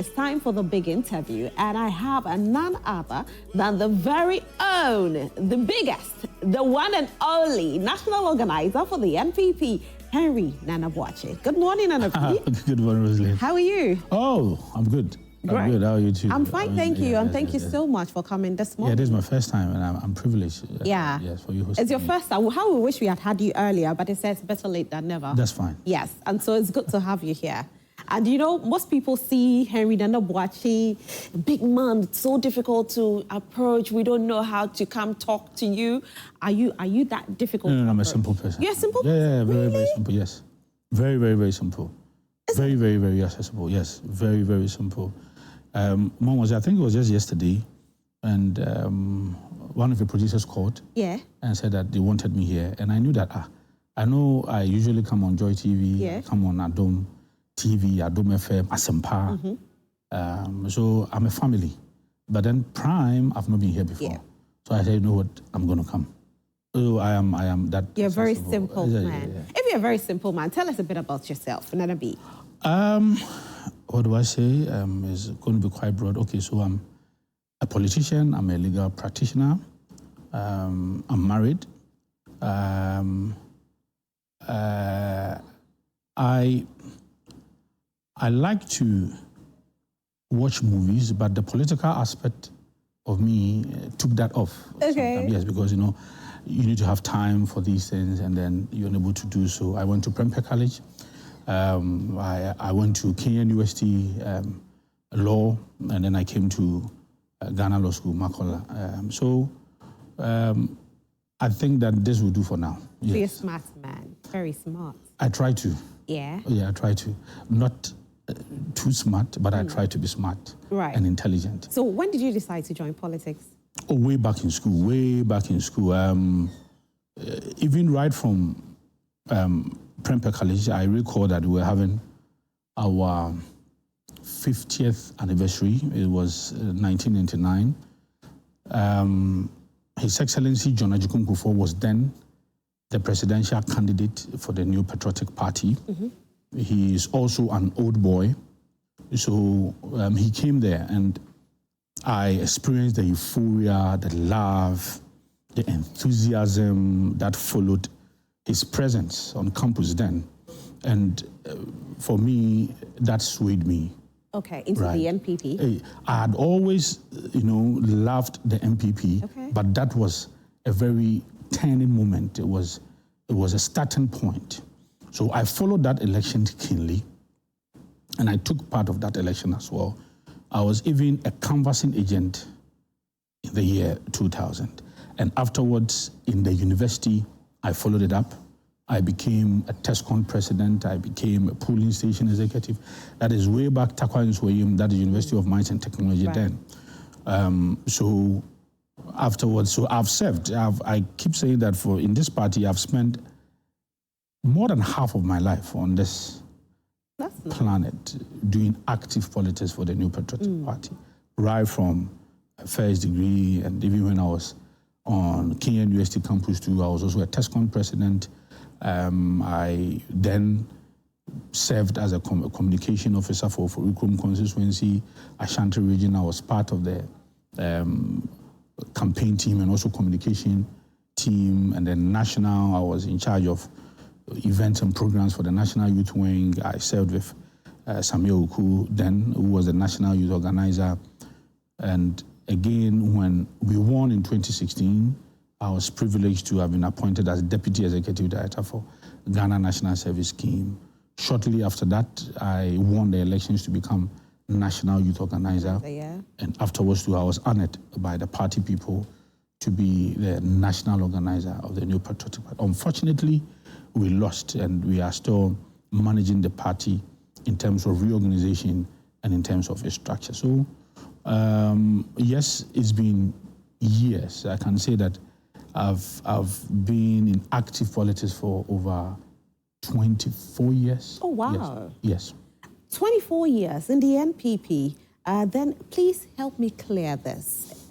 it's time for the big interview, and I have none other than the very own, the biggest, the one and only national organizer for the NPP, Nana Boakye. Good morning, Nana. Good morning, Rosalie. How are you? Oh, I'm good. I'm good. How are you too? I'm fine, thank you, and thank you so much for coming this morning. Yeah, this is my first time, and I'm privileged. Yeah. Yes, for you hosting It's your me. first time. How we wish we had you earlier, but it says better late than never. That's fine. Yes, and so it's good to have you here. And you know, most people see Nana Boakye, big man, so difficult to approach. We don't know how to come talk to you. Are you that difficult? No, I'm a simple person. You're a simple person? Yeah, really? very, very simple, yes. Very, very, very simple. Very, very, very accessible, yes. Very, very simple. Mom I think it was just yesterday, and one of the producers called and said that they wanted me here. And I knew that, I know I usually come on Joy TV, come on Adom TV, Adom FM, Asempa. So I'm a family. But then Prime, I've not been here before. Yeah. So I said, you know what, I'm going to come. So I am that. You're a very accessible. simple man. Yeah. If you're a very simple man, tell us a bit about yourself, Nana B. What do I say? Is going to be quite broad. Okay, so I'm a politician. I'm a legal practitioner. I'm married. I like to watch movies, but the political aspect of me took that off. Okay. Yes, because you need to have time for these things, and then you're unable to do so. I went to Patriotic College. I went to Kenya University Law, and then I came to Ghana Law School, Makola. I think that this will do for now. Yes. So you're a smart man, very smart. I try to. Yeah? Yeah, I try to. Not too smart, but I try to be smart and intelligent. So when did you decide to join politics? Oh, way back in school, even right from Patriotic College, I recall that we were having our 50th anniversary. It was 1999. His Excellency John Ajikun Kufuor was then the presidential candidate for the new Patriotic Party. He is also an old boy. So he came there, and I experienced the euphoria, the love, the enthusiasm that followed his presence on campus then. And for me, that swayed me. Okay, into the NPP? I had always, loved the NPP, but that was a very turning moment. It was a starting point. So I followed that election keenly, and I took part of that election as well. I was even a canvassing agent in the year 2000. And afterwards, in the university, I followed it up. I became a TESCON president. I became a polling station executive. That is way back, Takwa Nsoyim, that is University of Mines and Technology then. So afterwards, so I've served. I keep saying that in this party, I've spent more than half of my life on this planet doing active politics for the new Patriotic Party, right from first degree, and even when I was on Kenya University campus too, I was also a TESCON president. I then served as a communication officer for Ikrom constituency, Ashanti region. I was part of the campaign team and also communication team. And then national, I was in charge of events and programs for the National Youth Wing. I served with Samuel Uku then, who was the National Youth Organizer. And again, when we won in 2016, I was privileged to have been appointed as Deputy Executive Director for Ghana National Service Scheme. Shortly after that, I won the elections to become National Youth Organizer. And afterwards, too, I was honored by the party people to be the National Organizer of the new Patriotic Party. Unfortunately, we lost, and we are still managing the party in terms of reorganization and in terms of its structure. So, yes, it's been years. I can say that I've been in active politics for over 24 years. Oh, wow. Yes. 24 years in the NPP. Then please help me clear this.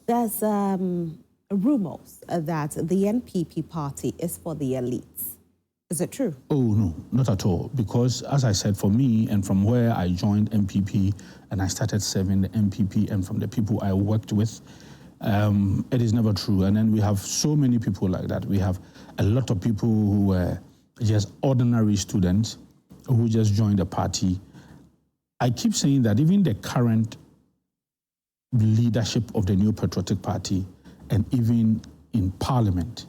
There's rumors that the NPP party is for the elites. Is it true? Oh, no, not at all. Because, as I said, for me, and from where I joined NPP and I started serving the NPP, and from the people I worked with, it is never true. And then we have so many people like that. We have a lot of people who were just ordinary students who just joined the party. I keep saying that even the current leadership of the New Patriotic Party, and even in Parliament,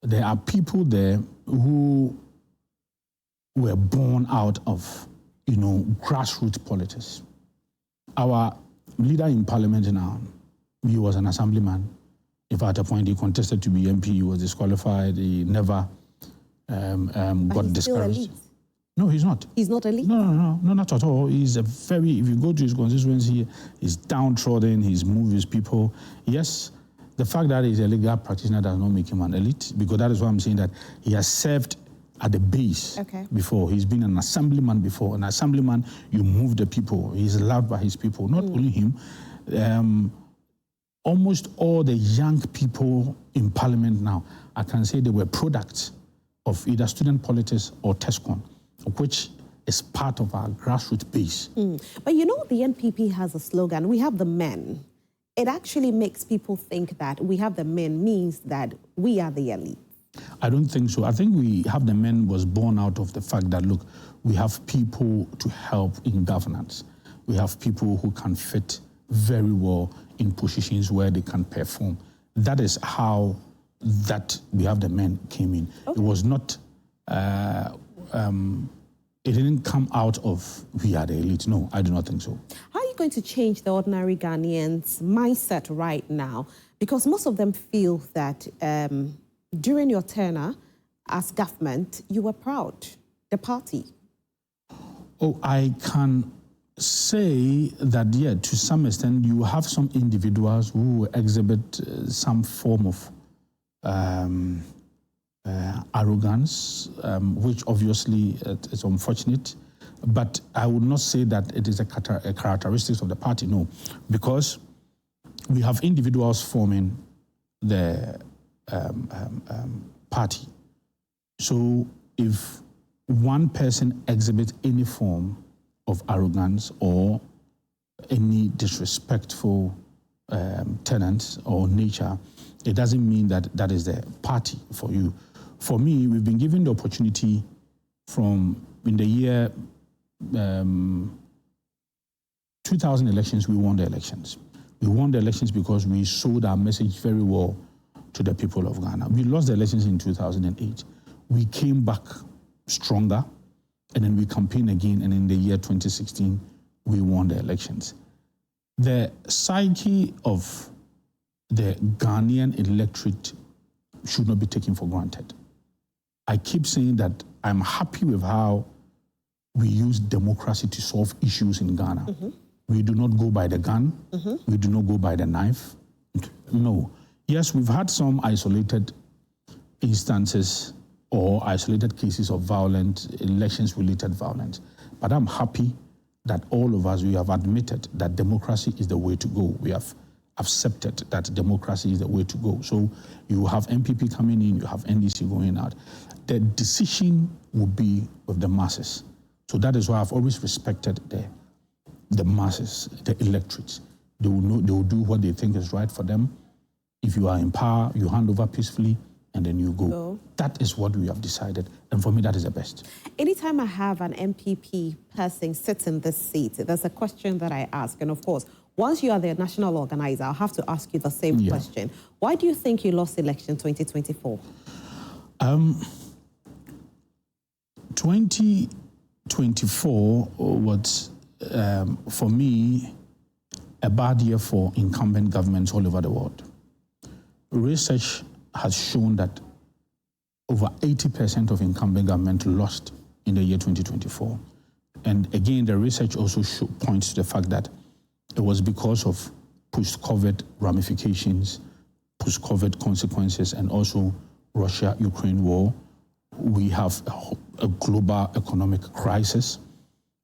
there are people there who were born out of, grassroots politics. Our leader in Parliament now, he was an assemblyman. If at a point he contested to be MP, he was disqualified. He never got discouraged. No, he's not. He's not elite? No, not at all. He's a very, if you go to his constituency, he's downtrodden, he's moved his people. Yes, the fact that he's a legal practitioner does not make him an elite, because that is why I'm saying that he has served at the base before. He's been an assemblyman before. An assemblyman, you move the people. He's loved by his people. Not only him, almost all the young people in Parliament now, I can say they were products of either student politics or TESCON, which is part of our grassroots base. But the NPP has a slogan, we have the men. It actually makes people think that we have the men means that we are the elite. I don't think so. I think we have the men was born out of the fact that, look, we have people to help in governance. We have people who can fit very well in positions where they can perform. That is how that we have the men came in. It was not, it didn't come out of we are the elite. No, I do not think so. How are you going to change the ordinary Ghanaians' mindset right now? Because most of them feel that during your tenure as government, you were proud, the party. Oh, I can say that, yeah, to some extent, you have some individuals who exhibit some form of arrogance, which obviously is unfortunate. But I would not say that it is a characteristic of the party, no. Because we have individuals forming the party. So if one person exhibits any form of arrogance or any disrespectful tenets or nature, it doesn't mean that that is the party for you. For me, we've been given the opportunity from in the year 2000 elections, we won the elections. We won the elections because we sold our message very well to the people of Ghana. We lost the elections in 2008. We came back stronger, and then we campaigned again, and in the year 2016, we won the elections. The psyche of the Ghanaian electorate should not be taken for granted. I keep saying that I'm happy with how we use democracy to solve issues in Ghana. We do not go by the gun. We do not go by the knife. No. Yes, we've had some isolated instances or isolated cases of violent, elections-related violence. But I'm happy that all of us, we have admitted that democracy is the way to go. We have accepted that democracy is the way to go. So you have NPP coming in, you have NDC going out. The decision will be with the masses. So that is why I've always respected the masses, the electorates. They will do what they think is right for them. If you are in power, you hand over peacefully, and then you go. That is what we have decided, and for me, that is the best. Anytime I have an NPP person sit in this seat, there's a question that I ask, and of course, once you are the national organizer, I'll have to ask you the same question. Why do you think you lost election 2024? 2024 was, for me, a bad year for incumbent governments all over the world. Research has shown that over 80% of incumbent government lost in the year 2024. And again, the research also points to the fact that it was because of post-COVID ramifications, post-COVID consequences, and also Russia-Ukraine war. We have a global economic crisis.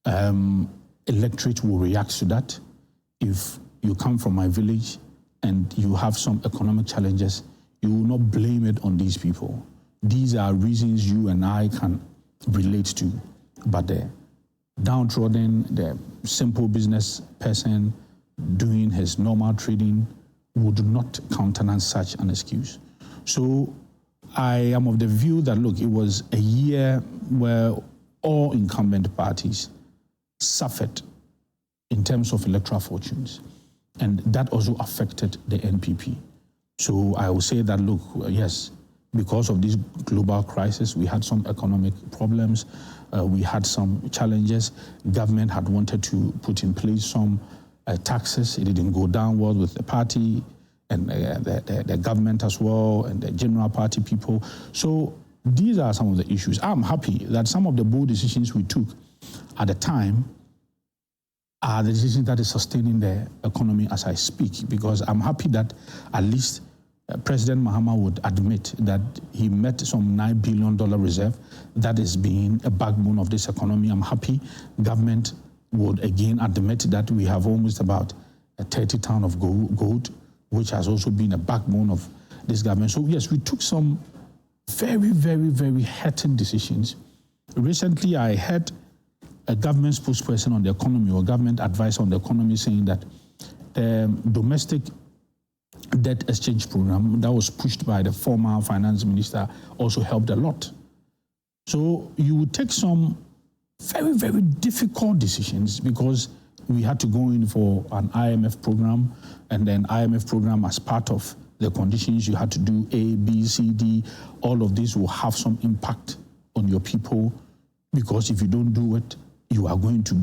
Electorate will react to that. If you come from my village and you have some economic challenges, you will not blame it on these people. these are reasons you and I can relate to. But the downtrodden, the simple business person doing his normal trading would not countenance such an excuse. So I am of the view that, look, it was a year where all incumbent parties suffered in terms of electoral fortunes. And that also affected the NPP. So I will say that, look, yes, because of this global crisis, we had some economic problems, we had some challenges. Government had wanted to put in place some taxes. It didn't go down well with the party and the government as well, and the general party people. So these are some of the issues. I'm happy that some of the bold decisions we took at the time are the decisions that is sustaining the economy as I speak, because I'm happy that at least President Mahama would admit that he met some $9 billion reserve that is being a backbone of this economy. I'm happy government would again admit that we have almost about 30 tons of gold, which has also been a backbone of this government. So yes, we took some very, very, very hurting decisions. Recently, I heard a government spokesperson on the economy or government advisor on the economy saying that the domestic debt exchange program that was pushed by the former finance minister also helped a lot. So you would take some very, very difficult decisions because we had to go in for an IMF program, and then IMF program as part of the conditions you had to do A, B, C, D. All of this will have some impact on your people because if you don't do it, you are going to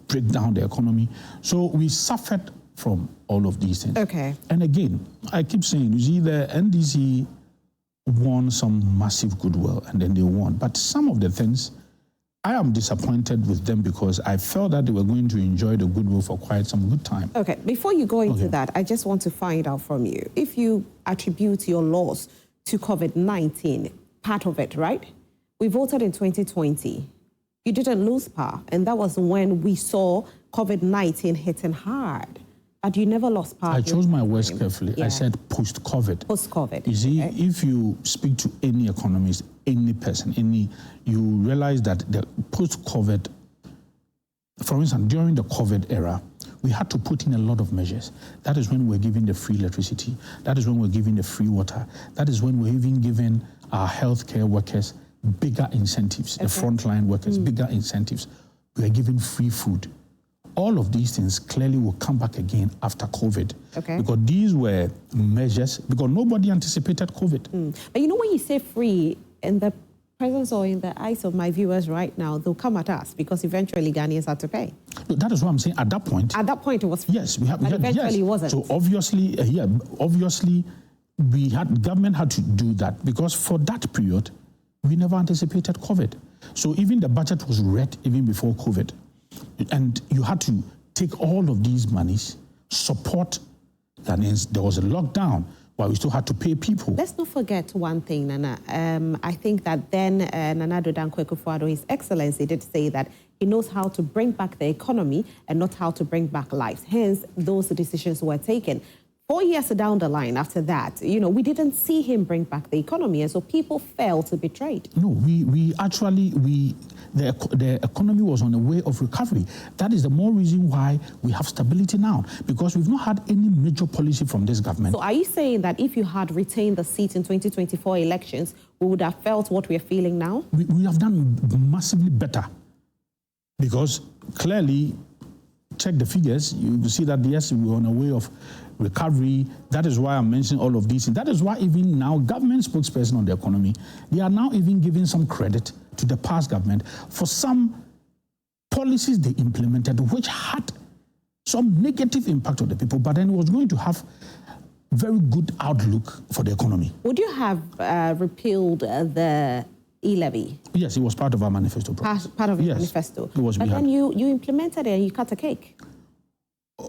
break down the economy. So we suffered from all of these things. Okay. And again, I keep saying, you see, the NDC won some massive goodwill and then they won. But some of the things, I am disappointed with them because I felt that they were going to enjoy the goodwill for quite some good time. Okay, before you go into that, I just want to find out from you, if you attribute your loss to COVID-19, part of it, right? We voted in 2020. You didn't lose power, and that was when we saw COVID-19 hitting hard. But you never lost power. I chose my words carefully. Yeah. I said post-COVID. Post-COVID. You see, if you speak to any economist, any person, you realize that the post-COVID, for instance, during the COVID era, we had to put in a lot of measures. That is when we're giving the free electricity. That is when we're giving the free water. That is when we're even giving our healthcare workers bigger incentives, the frontline workers, bigger incentives. We're giving free food. All of these things clearly will come back again after COVID. Okay. Because these were measures, because nobody anticipated COVID. But you know, when you say free, in the presence or in the eyes of my viewers right now, they'll come at us because eventually Ghanaians had to pay. No, that is what I'm saying. At that point. At that point, it was free. Yes, we had. But eventually, it wasn't. So obviously, government had to do that because for that period, we never anticipated COVID. So even the budget was read even before COVID. And you had to take all of these monies, support Ghanaians. There was a lockdown while we still had to pay people. Let's not forget one thing, Nana. I think that then Nana Boakye, His Excellency, did say that he knows how to bring back the economy and not how to bring back lives. Hence, those decisions were taken. 4 years down the line after that, we didn't see him bring back the economy, and so people felt betrayed. No, the economy was on a way of recovery. That is the more reason why we have stability now, because we've not had any major policy from this government. So are you saying that if you had retained the seat in 2024 elections, we would have felt what we're feeling now? We have done massively better, because clearly, check the figures, you see that yes, we're on a way of recovery. That is why I'm mentioning all of these things. That is why even now, government spokesperson on the economy, they are now even giving some credit to the past government for some policies they implemented which had some negative impact on the people, but then it was going to have very good outlook for the economy. Would you have repealed the e-levy? Yes, it was part of our manifesto process. Part of your manifesto. It was. But then you implemented it and you cut a cake.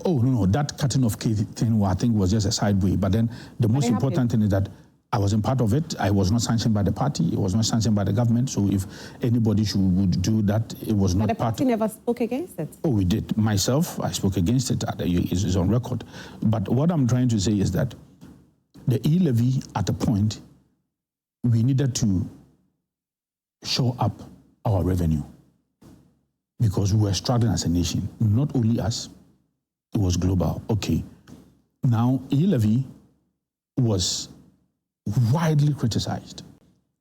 Oh, no, that cutting of cake thing, I think, was just a side way. But then the most important thing is that I wasn't part of it. I was not sanctioned by the party. It was not sanctioned by the government. So if anybody would do that, it was not part of it. But the party never spoke against it? Oh, we did. Myself, I spoke against it. It's on record. But what I'm trying to say is that the e-levy at a point we needed to shore up our revenue because we were struggling as a nation. Not only us, it was global. Okay. Now, e-levy was widely criticized.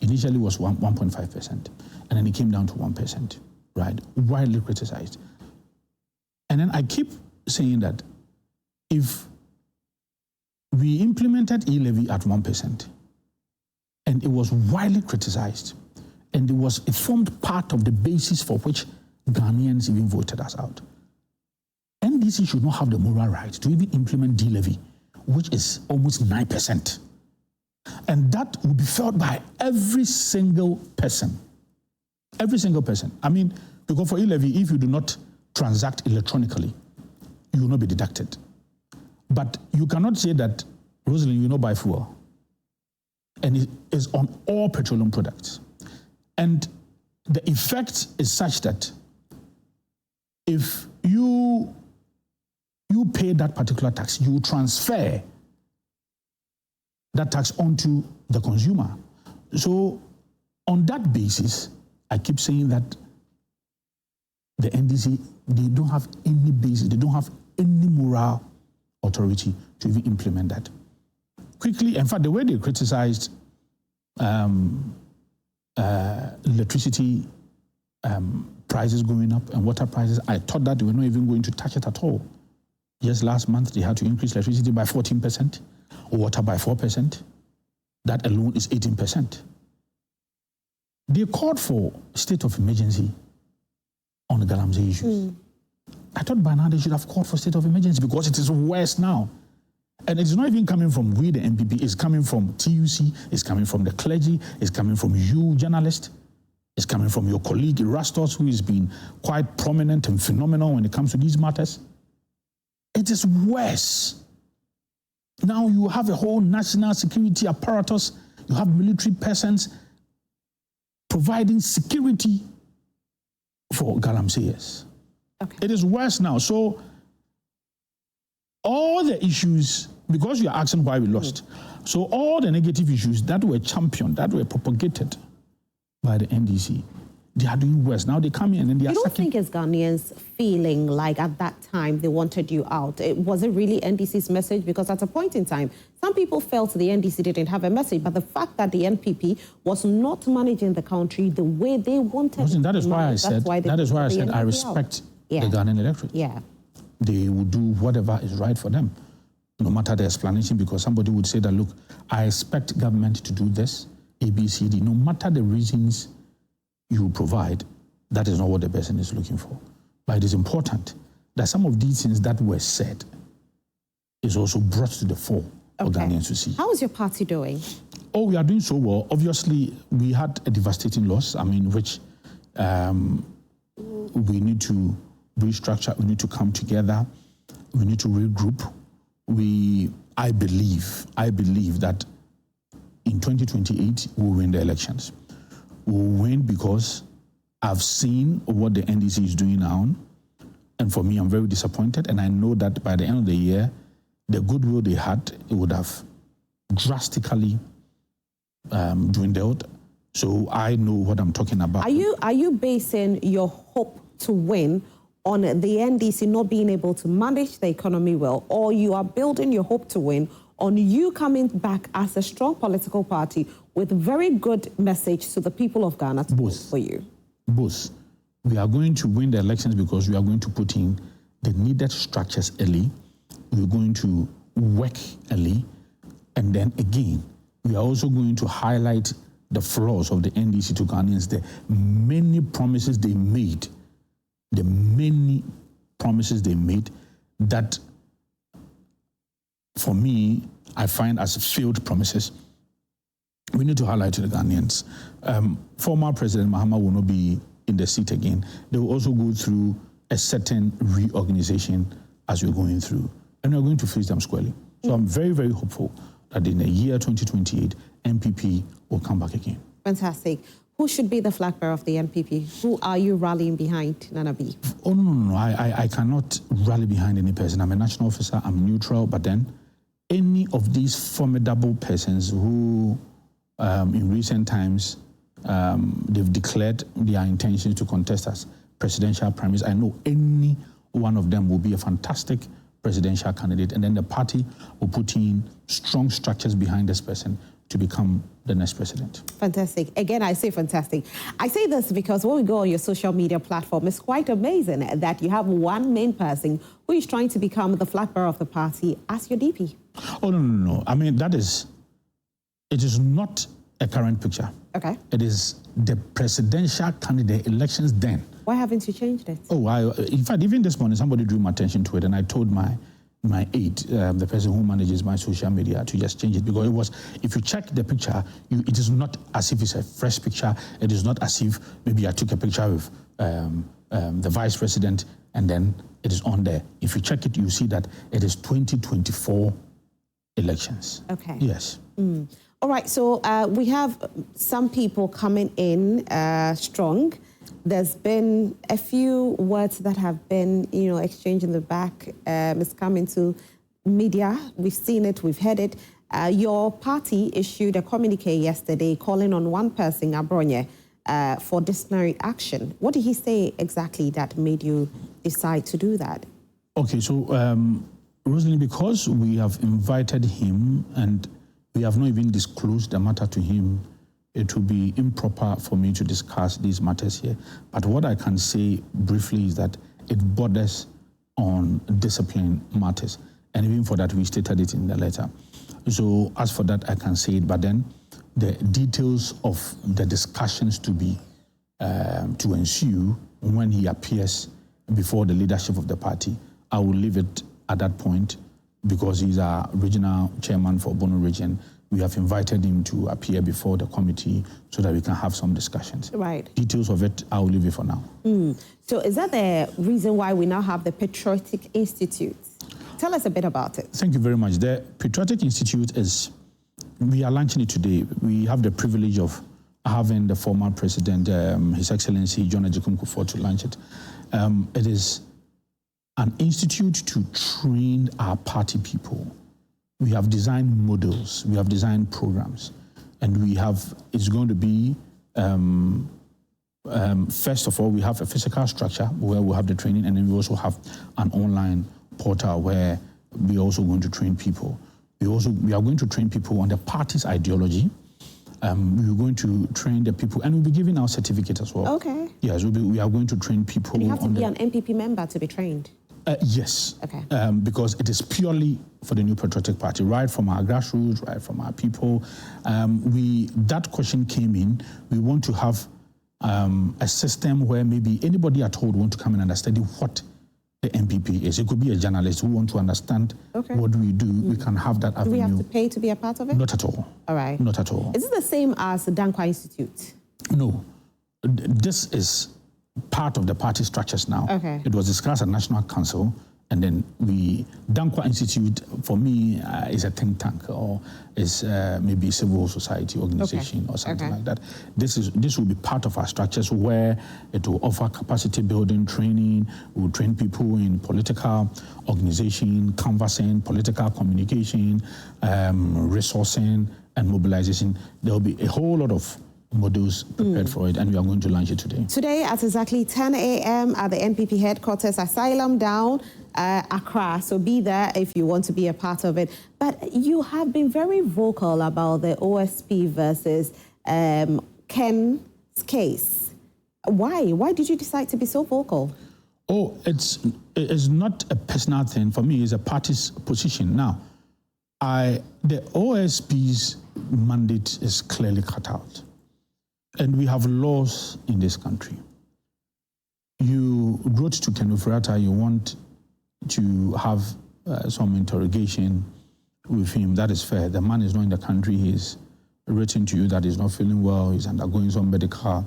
Initially, it was 1.5%, and then it came down to 1%, right? Widely criticized. And then I keep saying that if we implemented e-levy at 1%, and it was widely criticized, and it formed part of the basis for which Ghanaians even voted us out. NDC should not have the moral right to even implement D-levy, which is almost 9%. And that will be felt by every single person. Every single person. I mean, because for e-levy, if you do not transact electronically, you will not be deducted. But you cannot say that, Rosalind, you will not buy fuel. And it is on all petroleum products. And the effect is such that if you pay that particular tax, you transfer that tax onto the consumer. So on that basis, I keep saying that the NDC, they don't have any basis, they don't have any moral authority to even implement that. Quickly, in fact, the way they criticized electricity prices going up and water prices, I thought that they were not even going to touch it at all. Just last month, they had to increase electricity by 14%, water by 4%. That alone is 18%. They called for state of emergency on the Galamsey issues. I thought by now they should have called for state of emergency because it is worse now. And it's not even coming from we, the NPP, it's coming from TUC, it's coming from the clergy, it's coming from you, journalists, it's coming from your colleague, Rastos, who has been quite prominent and phenomenal when it comes to these matters. It is worse. Now you have a whole national security apparatus, you have military persons providing security for Galamseyers. Okay. It is worse now. So all the issues, because you are asking why we lost, so all the negative issues that were championed, that were propagated by the NDC, they are doing worse. Now they come in and they are You don't think it's Ghanaians feeling like at that time they wanted you out? Was it really NDC's message? Because at a point in time, some people felt the NDC didn't have a message, but the fact that the NPP was not managing the country the way they wanted it. That is why I said I respect the Ghanaian electorate. Yeah. They will do whatever is right for them, no matter the explanation, because somebody would say that, look, I expect government to do this, A, B, C, D, no matter the reasons you provide, that is not what the person is looking for. But it is important that some of these things that were said is also brought to the fore for Ghanaians to see. How is your party doing? Oh, we are doing so well. Obviously, we had a devastating loss, which we need to restructure, we need to come together, we need to regroup. I believe that in 2028, we'll win the elections. We'll win because I've seen what the NDC is doing now, and for me, I'm very disappointed, and I know that by the end of the year, the goodwill they had, it would have drastically dwindled. So I know what I'm talking about. Are you basing your hope to win on the NDC not being able to manage the economy well, or you are building your hope to win on you coming back as a strong political party with a very good message to the people of Ghana to vote for you? Both. We are going to win the elections because we are going to put in the needed structures early. We're going to work early. And then again, we are also going to highlight the flaws of the NDC to Ghanaians, the many promises they made, that for me, I find as failed promises. We need to highlight to the Ghanaians. Former President Mahama will not be in the seat again. They will also go through a certain reorganization as we're going through, and we're going to face them squarely. So I'm very, very hopeful that in the year 2028, NPP will come back again. Fantastic. Who should be the flag bearer of the NPP? Who are you rallying behind, Nana B? Oh, no. I cannot rally behind any person. I'm a national officer. I'm neutral. But then any of these formidable persons who in recent times, they've declared their intention to contest as presidential primaries. I know any one of them will be a fantastic presidential candidate, and then the party will put in strong structures behind this person to become the next president. Fantastic. Again, I say fantastic. I say this because when we go on your social media platform, it's quite amazing that you have one main person who is trying to become the flag bearer of the party as your DP. Oh, no. I mean, it is not a current picture. Okay. It is the presidential candidate elections then. Why haven't you changed it? Oh, in fact, even this morning, somebody drew my attention to it, and I told my aide, the person who manages my social media, to just change it, because it was, if you check the picture, it is not as if it's a fresh picture. It is not as if maybe I took a picture of the vice president and then it is on there. If you check it, you see that it is 2024 elections. Okay. Yes. All right, so we have some people coming in strong. There's been a few words that have been, exchanged in the back. It's coming to media. We've seen it, we've heard it. Your party issued a communique yesterday calling on one person, Abronye, for disciplinary action. What did he say exactly that made you decide to do that? Okay, so Rosalind, because we have invited him and we have not even disclosed the matter to him, it will be improper for me to discuss these matters here. But what I can say briefly is that it borders on discipline matters. And even for that, we stated it in the letter. So as for that, I can say it. But then the details of the discussions to ensue when he appears before the leadership of the party, I will leave it at that point, because he's our regional chairman for Bono region. We have invited him to appear before the committee so that we can have some discussions. Right. Details of it, I will leave it for now. So is that the reason why we now have the Patriotic Institute? Tell us a bit about it. Thank you very much. The Patriotic Institute we are launching it today. We have the privilege of having the former president, His Excellency John Agyekum Kufuor, to launch it. It is an institute to train our party people. We have designed models, we have designed programs, and it's going to be, first of all, we have a physical structure where we have the training, and then we also have an online portal where we're also going to train people. We are going to train people on the party's ideology. We're going to train the people, and we'll be giving our certificate as well. Okay. Yes, we are going to train people. And you have to be an NPP member to be trained? Yes. Okay. Because it is purely for the new Patriotic Party, right from our grassroots, right from our people. That question came in. We want to have a system where maybe anybody at all would want to come in and study what the NPP is. It could be a journalist who wants to understand what we do. We can have that avenue. Do we have to pay to be a part of it? Not at all. All right. Not at all. Is it the same as the Dankwa Institute? No. This is part of the party structures now. Okay. It was discussed at National Council, and then Dankwa Institute, for me, is a think tank, or is maybe a civil society organization or something like that. This will be part of our structures where it will offer capacity building training. We will train people in political organization, canvassing, political communication, resourcing, and mobilization. There will be a whole lot of models prepared for it, and we are going to launch it today. Today at exactly 10 a.m. at the NPP headquarters, Asylum Down, Accra. So be there if you want to be a part of it. But you have been very vocal about the OSP versus Ken's case. Why? Why did you decide to be so vocal? Oh, it's not a personal thing. For me, it's a party's position. Now, the OSP's mandate is clearly cut out. And we have laws in this country. You wrote to Ken Ofori-Atta, you want to have some interrogation with him. That is fair. The man is not in the country. He's written to you that he's not feeling well. He's undergoing some medical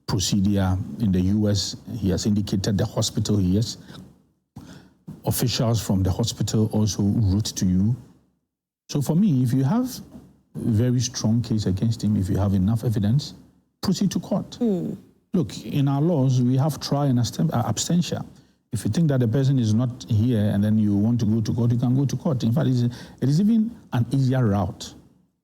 procedure in the US. He has indicated the hospital he is. Officials from the hospital also wrote to you. So for me, if you have very strong case against him, if you have enough evidence, proceed to court. Look, in our laws, we have trial and abstention. If you think that the person is not here and then you want to go to court, you can go to court. In fact, it is even an easier route.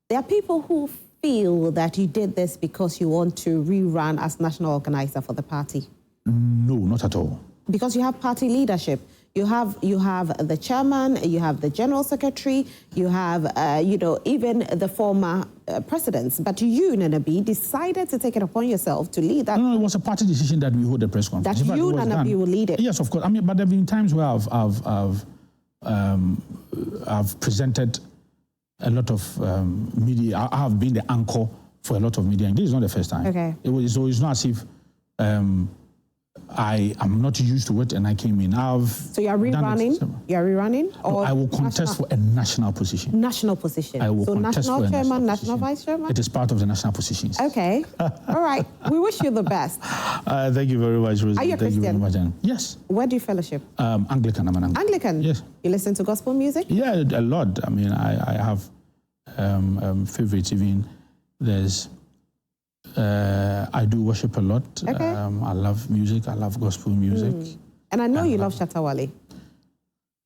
There are people who feel that you did this because you want to rerun as national organizer for the party. No, not at all. Because you have party leadership. You have the chairman, you have the general secretary, you have, even the former presidents. But you, Nana B, decided to take it upon yourself to lead that. No, it was a party decision that we hold a press conference. That you, Nana B, will lead it. Yes, of course. I mean, but there have been times where I've presented a lot of media. I have been the anchor for a lot of media. And this is not the first time. Okay. So it's not as if I am not used to it and I came in. So you're rerunning? You're rerunning? Or no, I will contest for a national position. National position. I will contest national for a chairman, national national vice chairman? It is part of the national positions. Okay. All right. We wish you the best. Thank you very much, Rosie. Are you a Christian? Thank you very much. Yes. Where do you fellowship? Anglican. I'm an Anglican. Anglican? Yes. You listen to gospel music? Yeah, a lot. I mean, I have favorites. Even there's... I do worship a lot. Okay. I love music. I love gospel music. And I know you love Shatta Wale.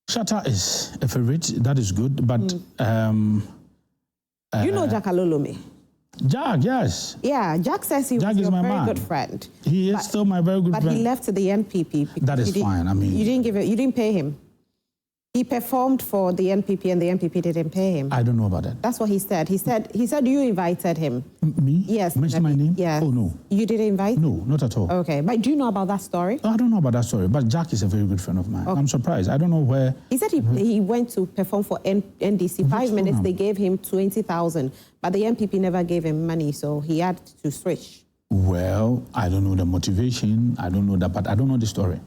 Shatta is a favorite. That is good. But you know Jack Alolome? Jack, yes. Yeah, Jack says he was your very good friend. He is still my very good friend. But he left to the NPP. That is fine. I mean, you didn't pay him. He performed for the NPP and the NPP didn't pay him. I don't know about that. That's what he said. He said you invited him. Me? Yes. Mention my name? Yes. Oh, no. You didn't invite? No, not at all. Okay. But do you know about that story? I don't know about that story, but Jack is a very good friend of mine. Okay. I'm surprised. I don't know where... He said he went to perform for NDC. 5 minutes, they gave him 20,000. But the NPP never gave him money, so he had to switch. Well, I don't know the motivation. I don't know that, but I don't know the story.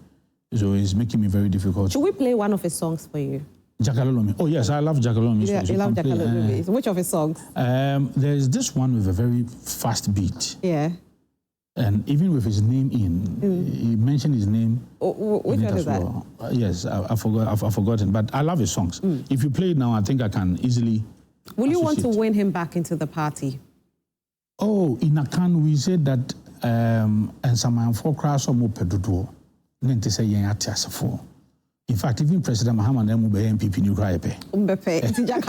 So it's making me very difficult. Should we play one of his songs for you? Jack Alolome. Oh, yes, I love Jack Alolome. Yeah, you love Jack Alolome. Which of his songs? There's this one with a very fast beat. Yeah. And even with his name in, he mentioned his name. Which one is that? Well. Yes, I've forgotten. But I love his songs. If you play it now, I think I can easily. Will you want to win him back into the party? Oh, in Akan, we said that and some for crash or more pedudo. Then to say, yeah, for. In fact, even President Muhammad will be NPP new Raipe. So if Jack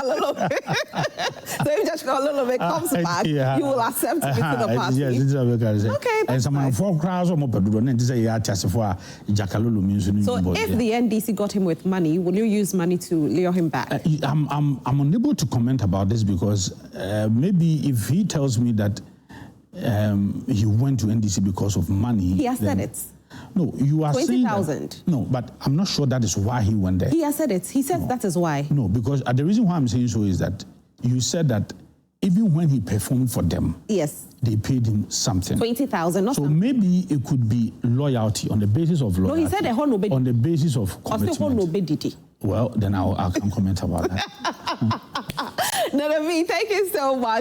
Alolome comes back, you will accept me to the party. Yes, this is what we can say. Okay, that's and some 4 crowds or more pedudo. Then to say, yeah, for Jack Alolome. So if the NDC got him with money, will you use money to lure him back? I'm unable to comment about this because maybe if he tells me that he went to NDC because of money. He has said it. No, you are 20,000. No, but I'm not sure that is why he went there. He has said it. He said that is why. No, because the reason why I'm saying so is that you said that even when he performed for them, yes, they paid him something. 20,000. Not so something. Maybe it could be loyalty on the basis of loyalty. No, he said on the basis of commitment. Well, then I can comment about that. Nana B, thank you so much.